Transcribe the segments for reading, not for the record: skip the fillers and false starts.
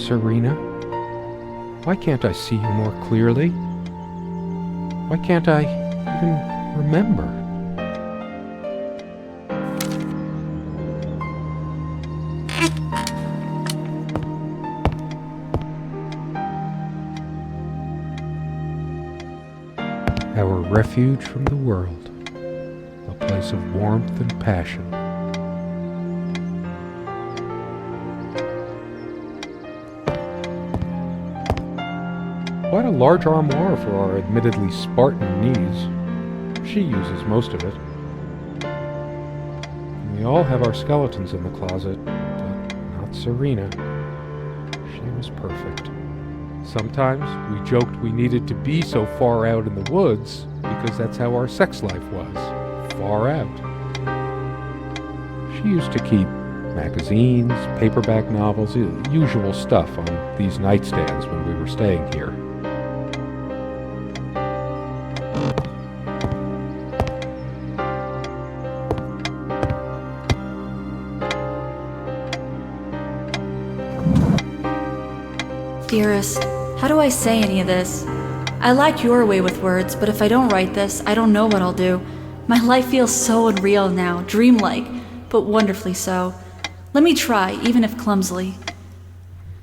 Serena? Why can't I see you more clearly? Why can't I even remember? Our refuge from the world, a place of warmth and passion. Quite a large armoire for our admittedly Spartan needs. She uses most of it. We all have our skeletons in the closet, but not Serena. She was perfect. Sometimes we joked we needed to be so far out in the woods because that's how our sex life was, far out. She used to keep magazines, paperback novels, usual stuff on these nightstands when we were staying here. Dearest, how do I say any of this? I like your way with words, but if I don't write this, I don't know what I'll do. My life feels so unreal now, dreamlike, but wonderfully so. Let me try, even if clumsily.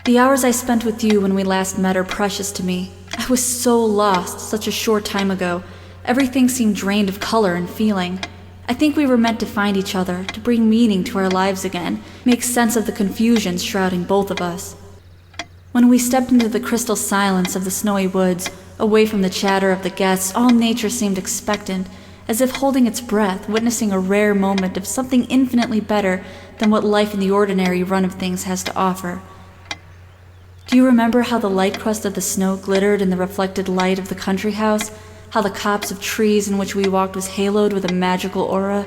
The hours I spent with you when we last met are precious to me. I was so lost such a short time ago. Everything seemed drained of color and feeling. I think we were meant to find each other, to bring meaning to our lives again, make sense of the confusion shrouding both of us. When we stepped into the crystal silence of the snowy woods, away from the chatter of the guests, all nature seemed expectant, as if holding its breath, witnessing a rare moment of something infinitely better than what life in the ordinary run of things has to offer. Do you remember how the light crust of the snow glittered in the reflected light of the country house? How the copse of trees in which we walked was haloed with a magical aura?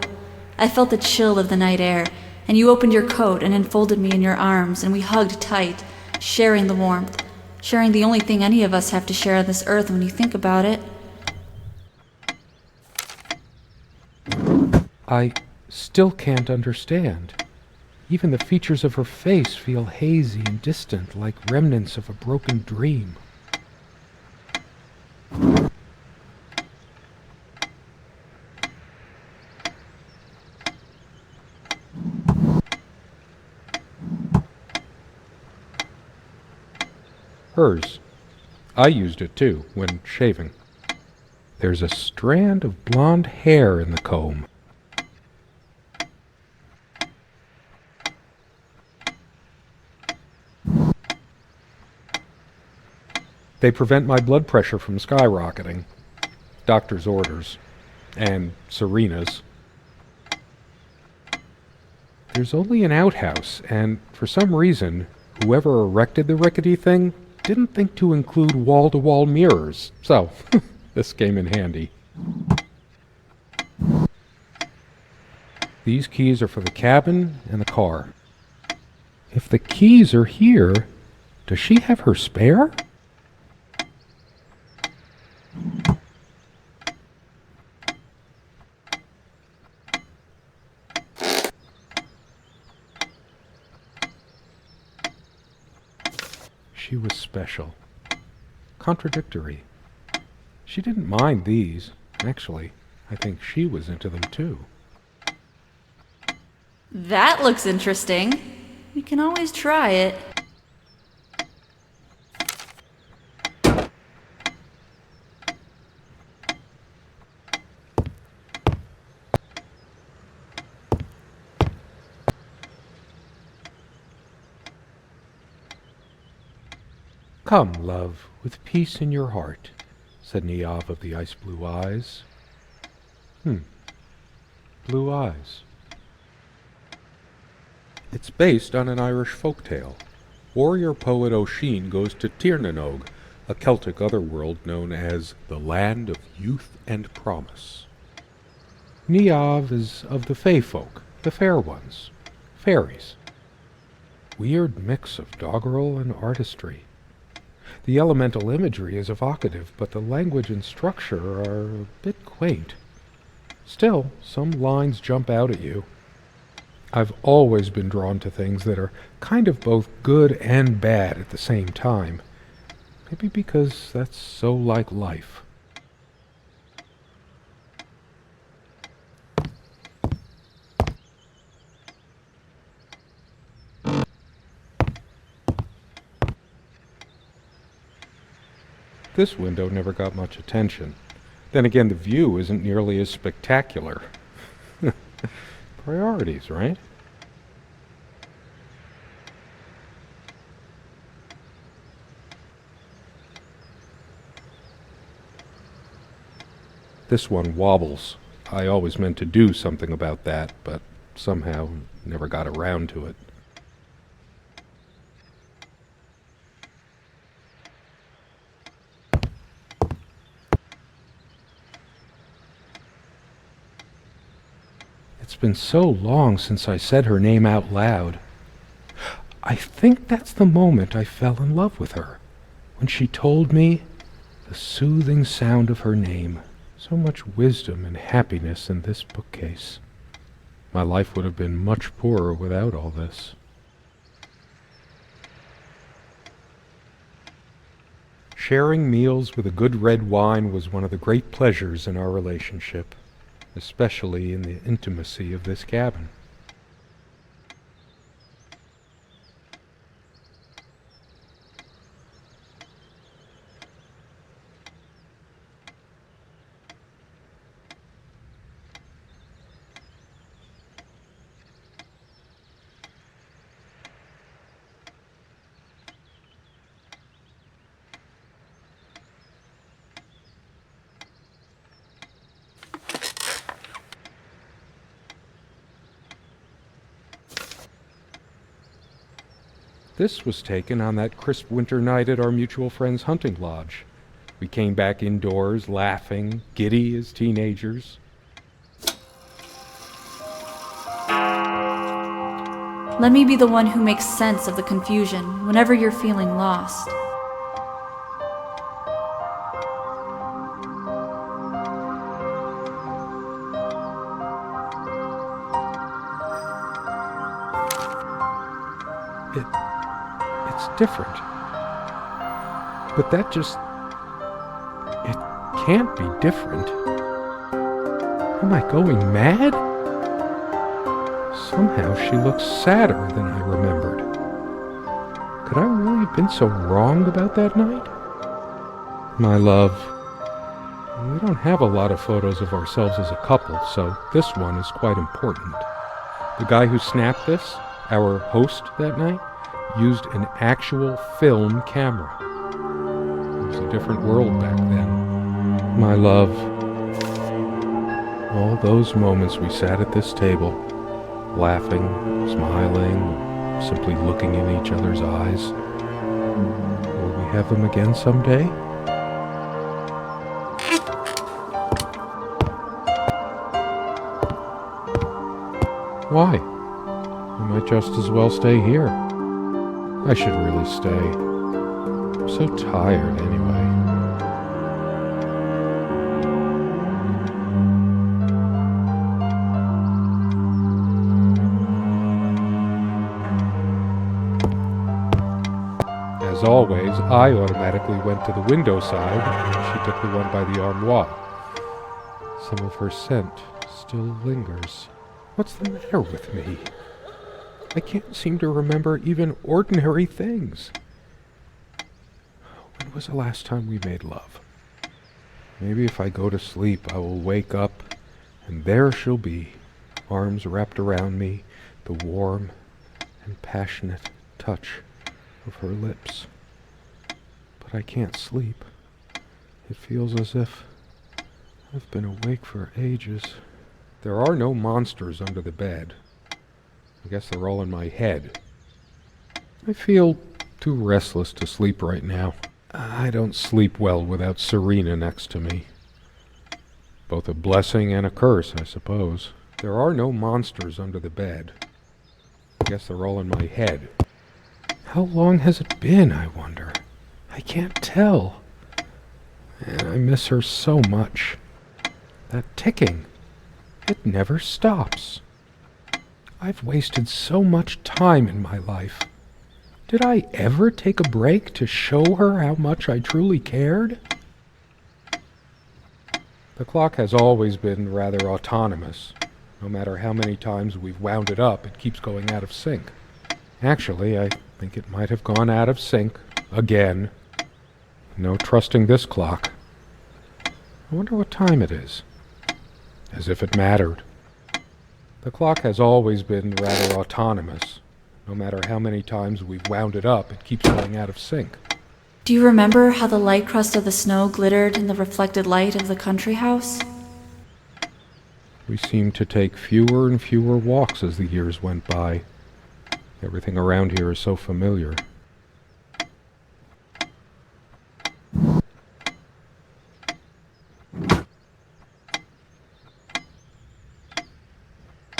I felt the chill of the night air, and you opened your coat and enfolded me in your arms, and we hugged tight, sharing the warmth, sharing the only thing any of us have to share on this earth when you think about it. I still can't understand. Even the features of her face feel hazy and distant, like remnants of a broken dream. Hers. I used it too, when shaving. There's a strand of blonde hair in the comb. They prevent my blood pressure from skyrocketing. Doctor's orders. And Serena's. There's only an outhouse, and for some reason, whoever erected the rickety thing didn't think to include wall-to-wall mirrors, so this came in handy. These keys are for the cabin and the car. If the keys are here, does she have her spare? She was special. Contradictory. She didn't mind these. Actually, I think she was into them too. That looks interesting. We can always try it. Come, love, with peace in your heart, said Niamh of the ice-blue eyes. Blue eyes. It's based on an Irish folktale. Warrior poet Oisin goes to Tirnanog, a Celtic otherworld known as the Land of Youth and Promise. Niamh is of the Fae folk, the fair ones, fairies. Weird mix of doggerel and artistry. The elemental imagery is evocative, but the language and structure are a bit quaint. Still, some lines jump out at you. I've always been drawn to things that are kind of both good and bad at the same time. Maybe because that's so like life. This window never got much attention. Then again, the view isn't nearly as spectacular. Priorities, right? This one wobbles. I always meant to do something about that, but somehow never got around to it. It's been so long since I said her name out loud. I think that's the moment I fell in love with her, when she told me the soothing sound of her name. So much wisdom and happiness in this bookcase. My life would have been much poorer without all this. Sharing meals with a good red wine was one of the great pleasures in our relationship, especially in the intimacy of this cabin. This was taken on that crisp winter night at our mutual friend's hunting lodge. We came back indoors, laughing, giddy as teenagers. Let me be the one who makes sense of the confusion whenever you're feeling lost. It's different. But that just... it can't be different. Am I going mad? Somehow she looks sadder than I remembered. Could I really have been so wrong about that night? My love, we don't have a lot of photos of ourselves as a couple, so this one is quite important. The guy who snapped this, our host that night, used an actual film camera. It was a different world back then. My love, all those moments we sat at this table, laughing, smiling, simply looking in each other's eyes. Will we have them again someday? Why? I might just as well stay here. I should really stay. I'm so tired anyway. As always, I automatically went to the window side, and she took the one by the armoire. Some of her scent still lingers. What's the matter with me? I can't seem to remember even ordinary things. When was the last time we made love? Maybe if I go to sleep, I will wake up, and there she'll be, arms wrapped around me, the warm and passionate touch of her lips. But I can't sleep. It feels as if I've been awake for ages. There are no monsters under the bed. I guess they're all in my head. I feel too restless to sleep right now. I don't sleep well without Serena next to me. Both a blessing and a curse, I suppose. There are no monsters under the bed. I guess they're all in my head. How long has it been, I wonder? I can't tell. And I miss her so much. That ticking. It never stops. I've wasted so much time in my life. Did I ever take a break to show her how much I truly cared? The clock has always been rather autonomous. No matter how many times we've wound it up, it keeps going out of sync. Actually, I think it might have gone out of sync again. No trusting this clock. I wonder what time it is. As if it mattered. The clock has always been rather autonomous. No matter how many times we've wound it up, it keeps going out of sync. Do you remember how the light crust of the snow glittered in the reflected light of the country house? We seemed to take fewer and fewer walks as the years went by. Everything around here is so familiar.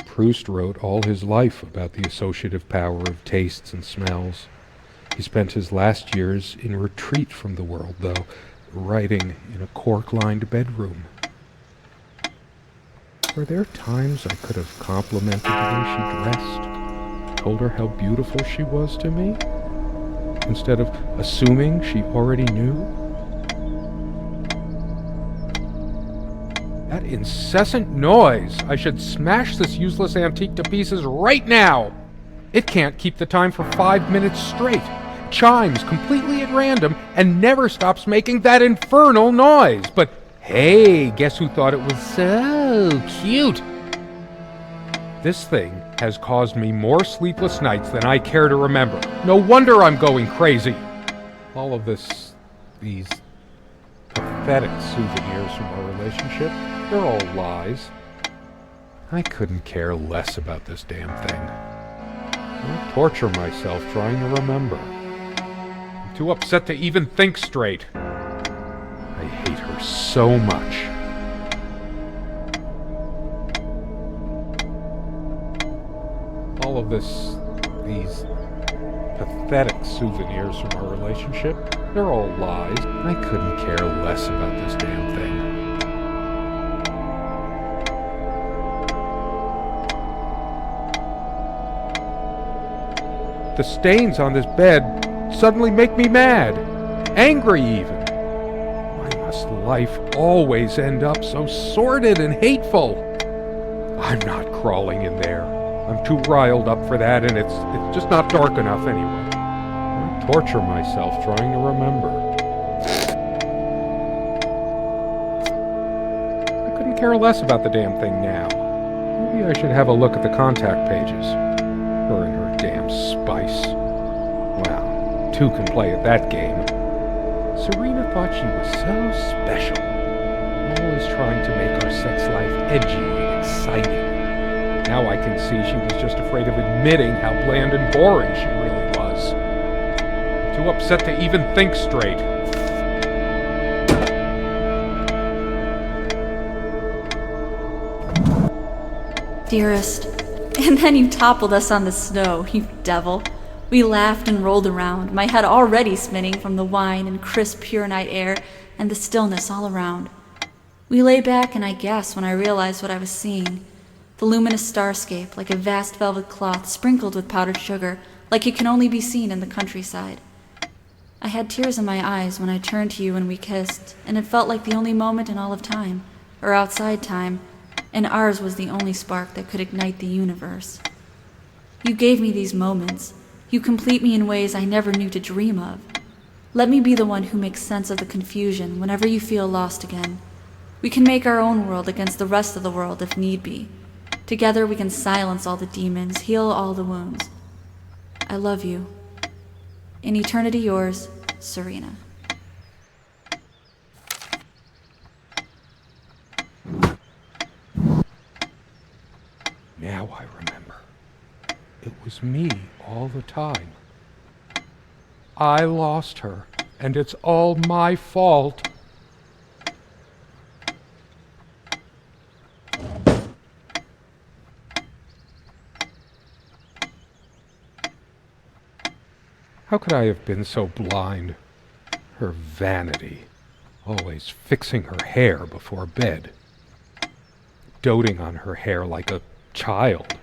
Proust wrote all his life about the associative power of tastes and smells. He spent his last years in retreat from the world, though, writing in a cork-lined bedroom. Were there times I could have complimented the way she dressed, told her how beautiful she was to me, instead of assuming she already knew? That incessant noise! I should smash this useless antique to pieces right now! It can't keep the time for 5 minutes straight. Chimes completely at random and never stops making that infernal noise. But hey, guess who thought it was so cute? This thing has caused me more sleepless nights than I care to remember. No wonder I'm going crazy. All of these pathetic souvenirs from our relationship, they're all lies. I couldn't care less about this damn thing. I torture myself trying to remember. I'm too upset to even think straight. I hate her so much. All of these pathetic souvenirs from our relationship, they're all lies. I couldn't care less about this damn thing. The stains on this bed suddenly make me mad. Angry even. Why must life always end up so sordid and hateful? I'm not crawling in there. I'm too riled up for that, and it's just not dark enough anyway. I torture myself trying to remember. I couldn't care less about the damn thing now. Maybe I should have a look at the contact pages. Her and her damn spice. Well, two can play at that game. Serena thought she was so special. Always trying to make our sex life edgy and exciting. Now I can see she was just afraid of admitting how bland and boring she really was. I'm too upset to even think straight. Dearest. And then you toppled us on the snow, you devil. We laughed and rolled around, my head already spinning from the wine and crisp, pure night air and the stillness all around. We lay back, and I gasped when I realized what I was seeing. The luminous starscape, like a vast velvet cloth sprinkled with powdered sugar, like it can only be seen in the countryside. I had tears in my eyes when I turned to you and we kissed, and it felt like the only moment in all of time, or outside time, and ours was the only spark that could ignite the universe. You gave me these moments. You complete me in ways I never knew to dream of. Let me be the one who makes sense of the confusion whenever you feel lost again. We can make our own world against the rest of the world if need be. Together we can silence all the demons, heal all the wounds. I love you. In eternity yours, Serena. Now I remember. It was me all the time. I lost her, and it's all my fault. How could I have been so blind? Her vanity, always fixing her hair before bed, doting on her hair like a child.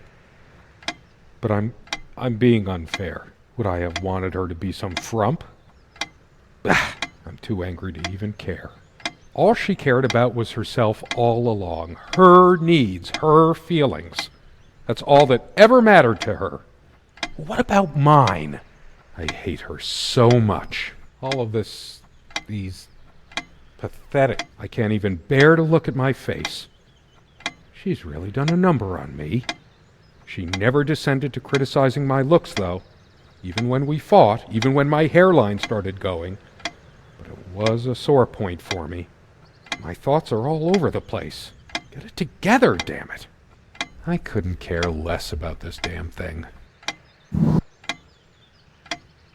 But I'm being unfair. Would I have wanted her to be some frump? I'm too angry to even care. All she cared about was herself all along. Her needs, her feelings. That's all that ever mattered to her. What about mine? I hate her so much. All of these pathetic... I can't even bear to look at my face. She's really done a number on me. She never descended to criticizing my looks, though. Even when we fought, even when my hairline started going. But it was a sore point for me. My thoughts are all over the place. Get it together, damn it. I couldn't care less about this damn thing.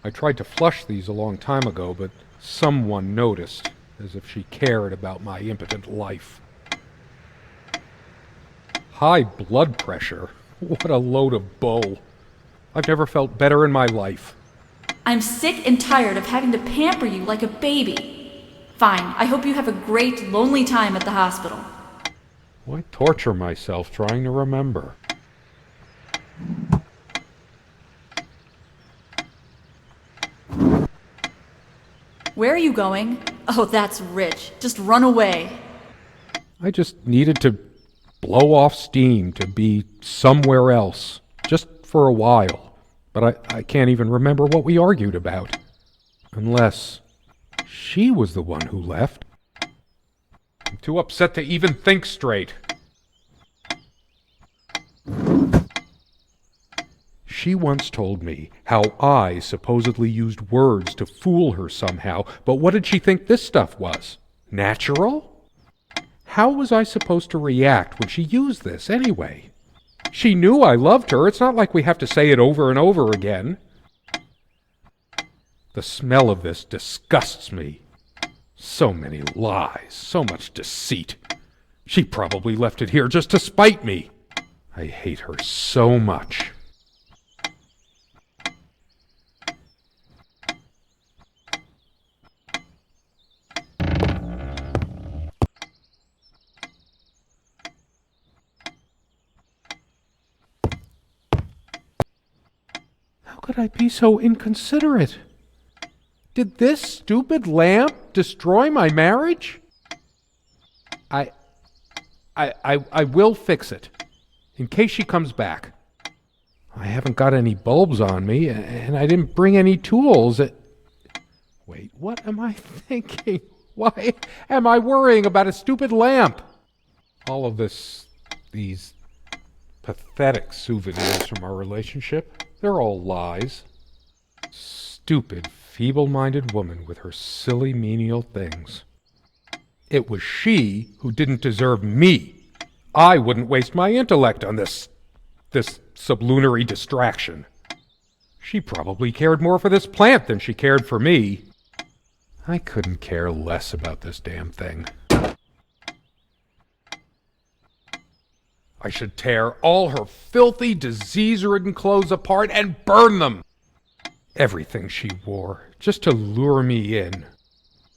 I tried to flush these a long time ago, but someone noticed, as if she cared about my impotent life. High blood pressure? What a load of bull. I've never felt better in my life. I'm sick and tired of having to pamper you like a baby. Fine, I hope you have a great, lonely time at the hospital. Why torture myself trying to remember? Where are you going? Oh, that's rich. Just run away. I just needed to blow off steam, to be somewhere else, just for a while. But I can't even remember what we argued about. Unless she was the one who left. I'm too upset to even think straight. She once told me how I supposedly used words to fool her somehow, but what did she think this stuff was? Natural? How was I supposed to react when she used this anyway? She knew I loved her. It's not like we have to say it over and over again. The smell of this disgusts me. So many lies, so much deceit. She probably left it here just to spite me. I hate her so much. How could I be so inconsiderate? Did this stupid lamp destroy my marriage? I will fix it, in case she comes back. I haven't got any bulbs on me, and I didn't bring any tools. Wait, what am I thinking? Why am I worrying about a stupid lamp? All of these pathetic souvenirs from our relationship, they're all lies. Stupid, feeble-minded woman with her silly, menial things. It was she who didn't deserve me. I wouldn't waste my intellect on this sublunary distraction. She probably cared more for this plant than she cared for me. I couldn't care less about this damn thing. I should tear all her filthy, disease-ridden clothes apart and burn them. Everything she wore, just to lure me in.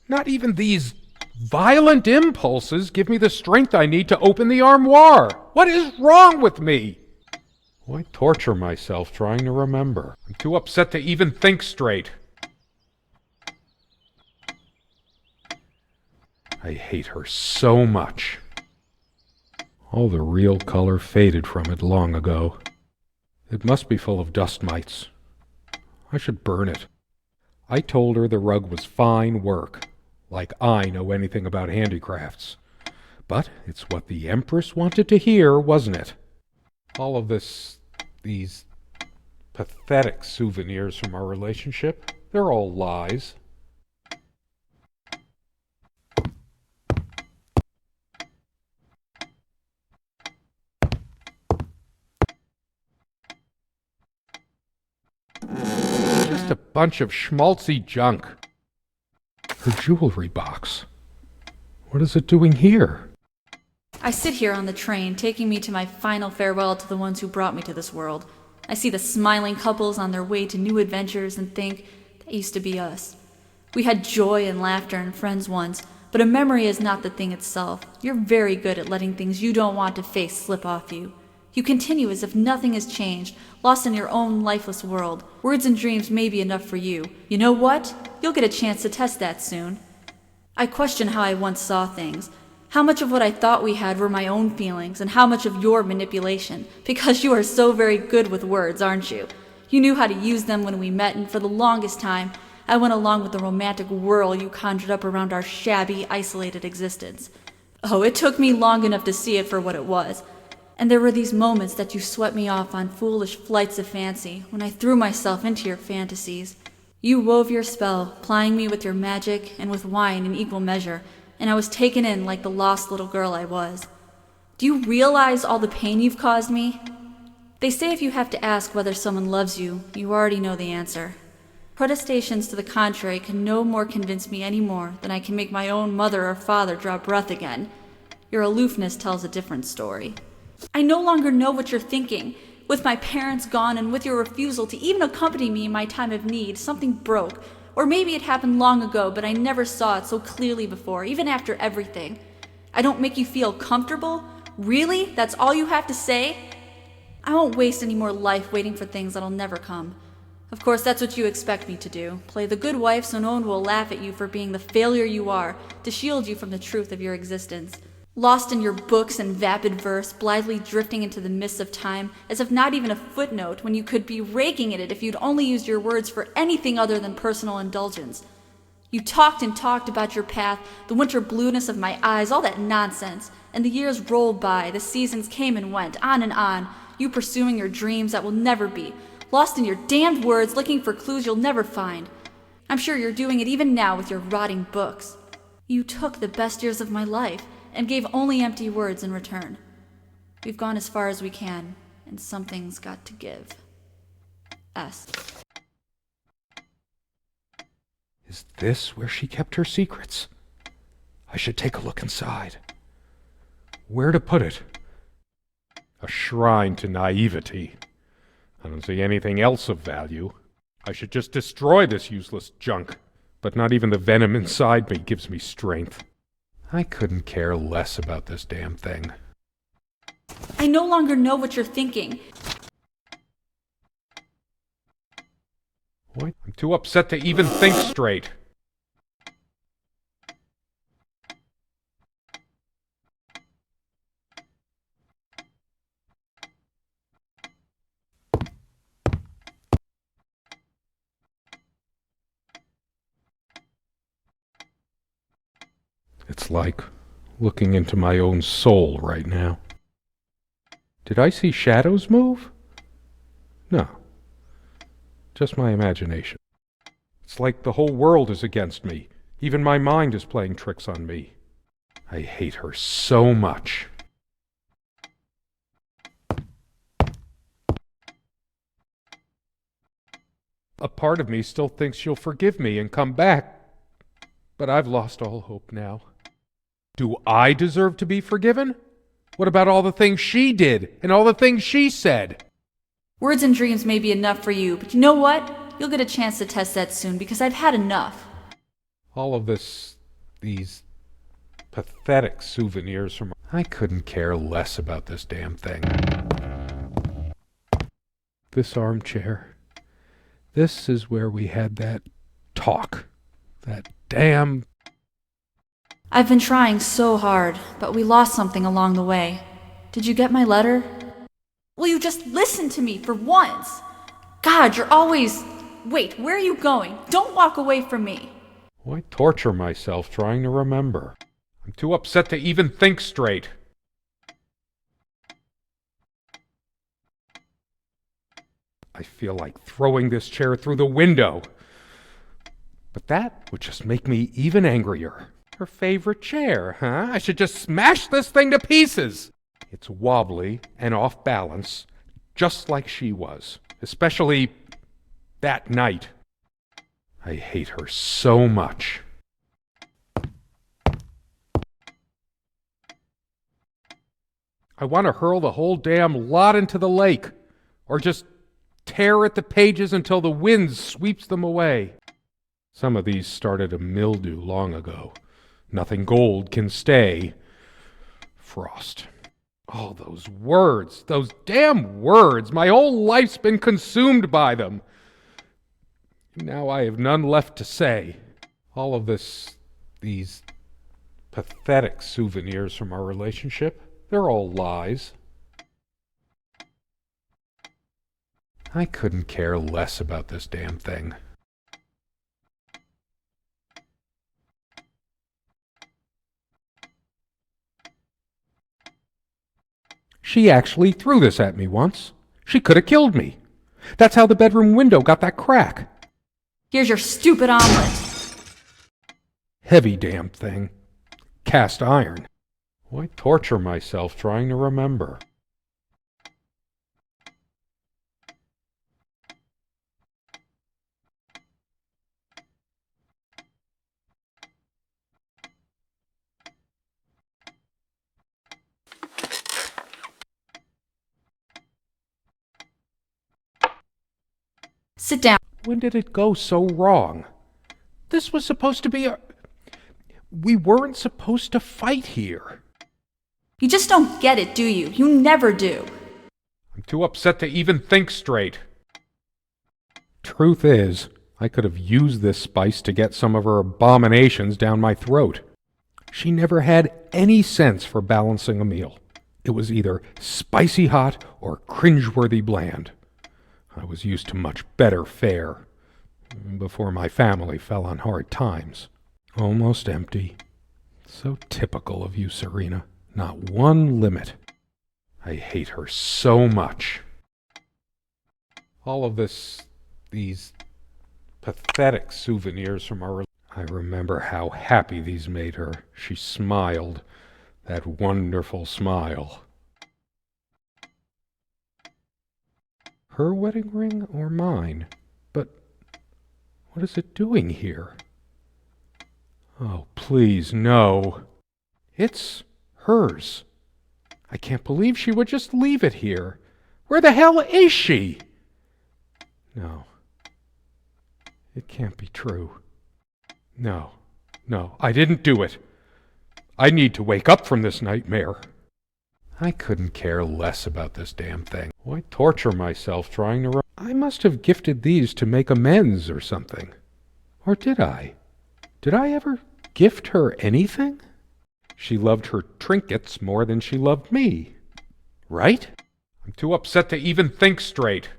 Not even these violent impulses give me the strength I need to open the armoire. What is wrong with me? Why torture myself trying to remember? I'm too upset to even think straight. I hate her so much. All the real color faded from it long ago. It must be full of dust mites. I should burn it. I told her the rug was fine work, like I know anything about handicrafts. But it's what the Empress wanted to hear, wasn't it? All of these pathetic souvenirs from our relationship, they're all lies. Just a bunch of schmaltzy junk. Her jewelry box. What is it doing here? I sit here on the train, taking me to my final farewell to the ones who brought me to this world. I see the smiling couples on their way to new adventures and think, that used to be us. We had joy and laughter and friends once, but a memory is not the thing itself. You're very good at letting things you don't want to face slip off you. You continue as if nothing has changed, lost in your own lifeless world. Words and dreams may be enough for you. You know what? You'll get a chance to test that soon. I question how I once saw things. How much of what I thought we had were my own feelings, and how much of your manipulation. Because you are so very good with words, aren't you? You knew how to use them when we met, and for the longest time, I went along with the romantic whirl you conjured up around our shabby, isolated existence. Oh, it took me long enough to see it for what it was. And there were these moments that you swept me off on foolish flights of fancy, when I threw myself into your fantasies. You wove your spell, plying me with your magic and with wine in equal measure, and I was taken in like the lost little girl I was. Do you realize all the pain you've caused me? They say if you have to ask whether someone loves you, you already know the answer. Protestations to the contrary can no more convince me any more than I can make my own mother or father draw breath again. Your aloofness tells a different story. I no longer know what you're thinking. With my parents gone and with your refusal to even accompany me in my time of need, something broke. Or maybe it happened long ago, but I never saw it so clearly before, even after everything. I don't make you feel comfortable? Really? That's all you have to say? I won't waste any more life waiting for things that'll never come. Of course, that's what you expect me to do. Play the good wife so no one will laugh at you for being the failure you are, to shield you from the truth of your existence. Lost in your books and vapid verse, blithely drifting into the mists of time, as if not even a footnote, when you could be raking at it if you'd only used your words for anything other than personal indulgence. You talked and talked about your path, the winter blueness of my eyes, all that nonsense, and the years rolled by, the seasons came and went, on, you pursuing your dreams that will never be, lost in your damned words, looking for clues you'll never find. I'm sure you're doing it even now with your rotting books. You took the best years of my life, and gave only empty words in return. We've gone as far as we can, and something's got to give. S. Is this where she kept her secrets? I should take a look inside. Where to put it? A shrine to naivety. I don't see anything else of value. I should just destroy this useless junk. But not even the venom inside me gives me strength. I couldn't care less about this damn thing. I no longer know what you're thinking. What? I'm too upset to even think straight. It's like looking into my own soul right now. Did I see shadows move? No. Just my imagination. It's like the whole world is against me. Even my mind is playing tricks on me. I hate her so much. A part of me still thinks she'll forgive me and come back, but I've lost all hope now. Do I deserve to be forgiven? What about all the things she did and all the things she said? Words and dreams may be enough for you, but you know what? You'll get a chance to test that soon, because I've had enough. All of these pathetic souvenirs from... I couldn't care less about this damn thing. This armchair. This is where we had that talk. That damn... I've been trying so hard, but we lost something along the way. Did you get my letter? Will you just listen to me for once? God, you're always... Wait, where are you going? Don't walk away from me. Why torture myself trying to remember? I'm too upset to even think straight. I feel like throwing this chair through the window. But that would just make me even angrier. Her favorite chair, huh? I should just smash this thing to pieces. It's wobbly and off balance, just like she was. Especially that night. I hate her so much. I want to hurl the whole damn lot into the lake. Or just tear at the pages until the wind sweeps them away. Some of these started a mildew long ago. Nothing gold can stay. Frost. All those words, those damn words. My whole life's been consumed by them. Now I have none left to say. All of these pathetic souvenirs from our relationship, they're all lies. I couldn't care less about this damn thing. She actually threw this at me once. She could have killed me. That's how the bedroom window got that crack. Here's your stupid omelet. Heavy damn thing. Cast iron. Why torture myself trying to remember? Sit down. When did it go so wrong? This was supposed to be a... We weren't supposed to fight here. You just don't get it, do you? You never do. I'm too upset to even think straight. Truth is, I could have used this spice to get some of her abominations down my throat. She never had any sense for balancing a meal. It was either spicy hot or cringeworthy bland. I was used to much better fare before my family fell on hard times. Almost empty. So typical of you, Serena. Not one limit. I hate her so much. All of these pathetic souvenirs from our... I remember how happy these made her. She smiled. That wonderful smile. Her wedding ring or mine? But what is it doing here? Oh, please, no. It's hers. I can't believe she would just leave it here. Where the hell is she? No. It can't be true. No, I didn't do it. I need to wake up from this nightmare. I couldn't care less about this damn thing. Why torture myself trying to... I must have gifted these to make amends or something. Or did I? Did I ever gift her anything? She loved her trinkets more than she loved me. Right? I'm too upset to even think straight.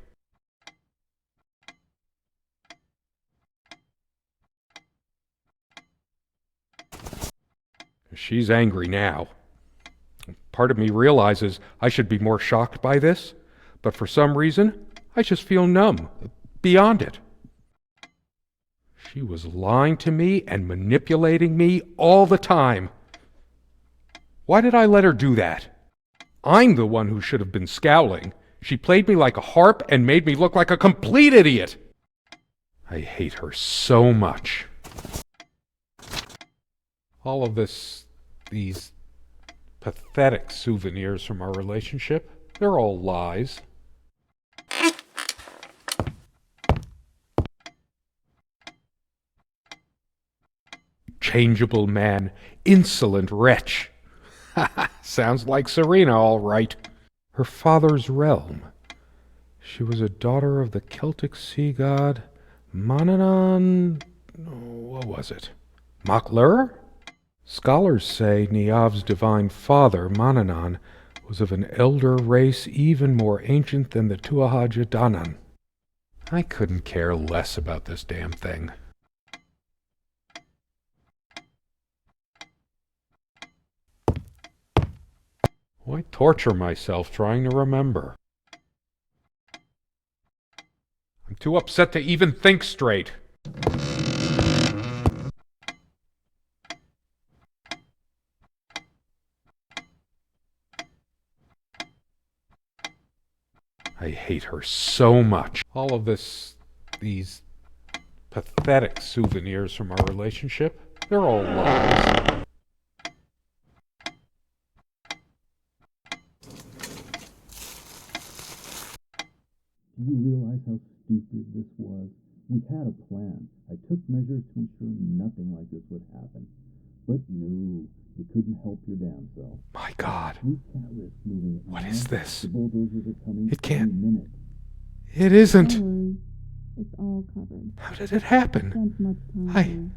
She's angry now. Part of me realizes I should be more shocked by this, but for some reason, I just feel numb, beyond it. She was lying to me and manipulating me all the time. Why did I let her do that? I'm the one who should have been scowling. She played me like a harp and made me look like a complete idiot. I hate her so much. All of these pathetic souvenirs from our relationship, they're all lies. Changeable man, insolent wretch. Sounds like Serena, all right. Her father's realm. She was a daughter of the Celtic sea god Manannán. What was it? Maclur? Scholars say Niamh's divine father, Manannán, was of an elder race even more ancient than the Tuatha Danann. I couldn't care less about this damn thing. Why torture myself trying to remember? I'm too upset to even think straight. I hate her so much. All of these pathetic souvenirs from our relationship, they're all lies. Do you realize how stupid this was? We had a plan. I took measures to ensure nothing like this would happen. But no, You couldn't help your damn self. My God. We can't risk moving it. What now. is this? The bulldozers are coming It can't- any minute. It isn't. Don't worry. It's all covered. How did it happen? Spent much time I here.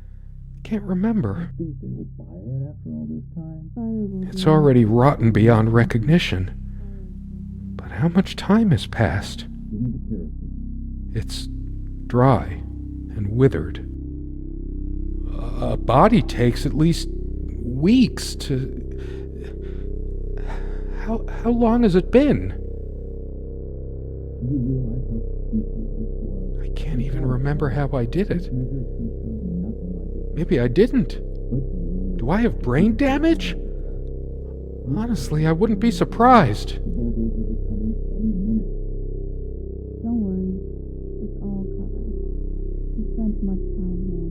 can't remember. You think they will buy it after all this time? Fire will It's do it. already rotten beyond recognition. But how much time has passed? Give me the kerosene. It's dry and withered. A body takes at least weeks to... How long has it been? Do you realize how stupid this was? I can't even remember how I did it. Measures can show nothing like this. Maybe I didn't. But no, Do I have brain damage? Honestly, I wouldn't be surprised. the bulldozers are coming any minute. Don't worry. It's all covered. You spent much time here.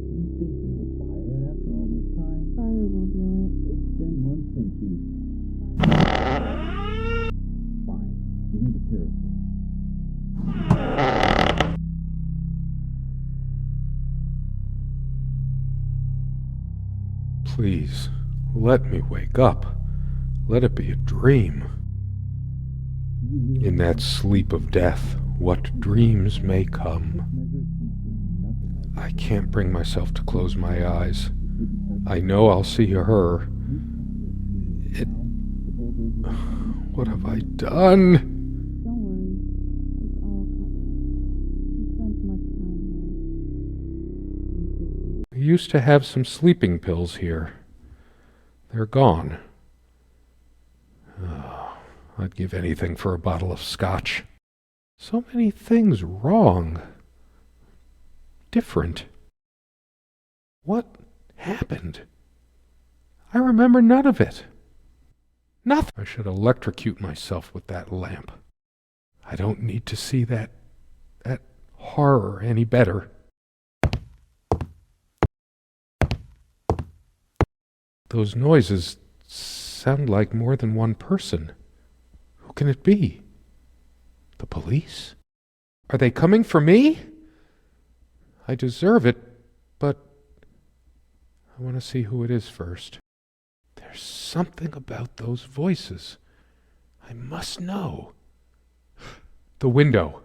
Do you think they will buy it after all this time? Fire will do it. It's been months since you... Fine. Give me the kerosene. Please, let me wake up. Let it be a dream. Do you realize In that sleep of death, what dreams may come. measures can show nothing like I can't bring myself to close my eyes. this? Couldn't help I know I'll see her. it. The bulldozers are coming. What have I done? Don't worry. It's all covered. You spent much time here. We used to have some sleeping pills here. They're gone. Oh, I'd give anything for a bottle of scotch. So many things wrong. Different. What happened? I remember none of it. Nothing. I should electrocute myself with that lamp. I don't need to see that horror any better. Those noises sound like more than one person. Who can it be? The police? Are they coming for me? I deserve it, but I want to see who it is first. There's something about those voices. I must know. The window.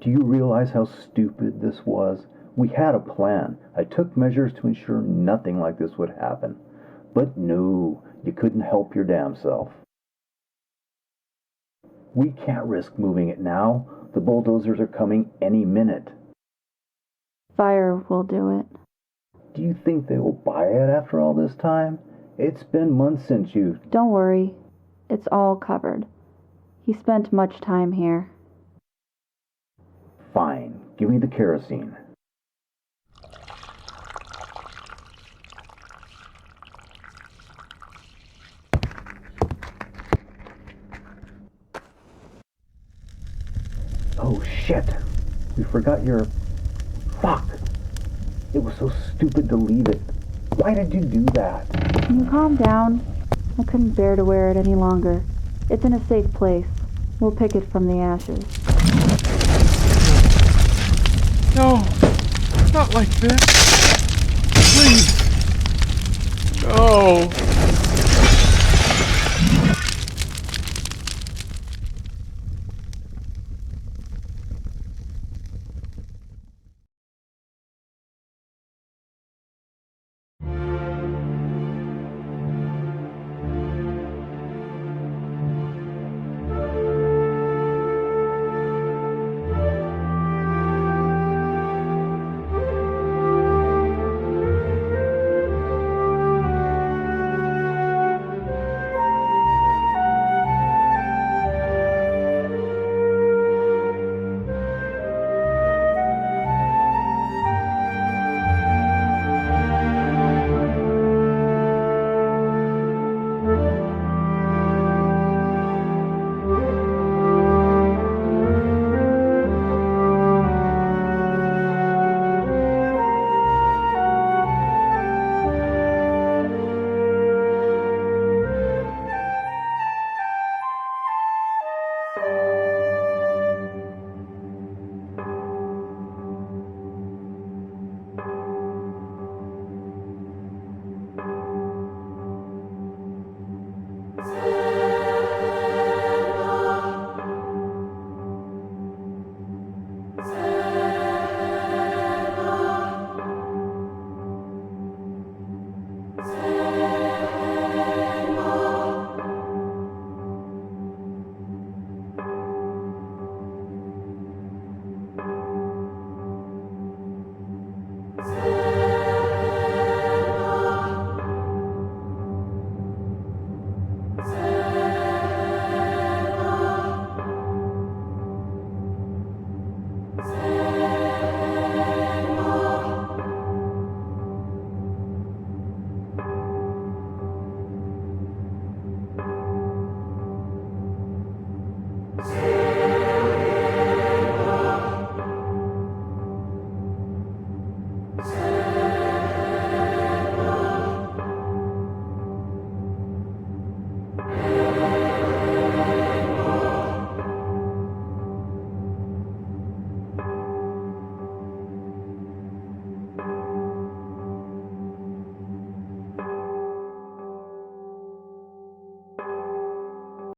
Do you realize how stupid this was? We had a plan. I took measures to ensure nothing like this would happen. But no, you couldn't help your damn self. We can't risk moving it now. The bulldozers are coming any minute. Fire will do it. Do you think they will buy it after all this time? It's been months since you... Don't worry. It's all covered. He spent much time here. Fine, give me the kerosene. Oh shit! We forgot your... Fuck! It was so stupid to leave it. Why did you do that? Can you calm down? I couldn't bear to wear it any longer. It's in a safe place. We'll pick it from the ashes. No, not like this. Please. No.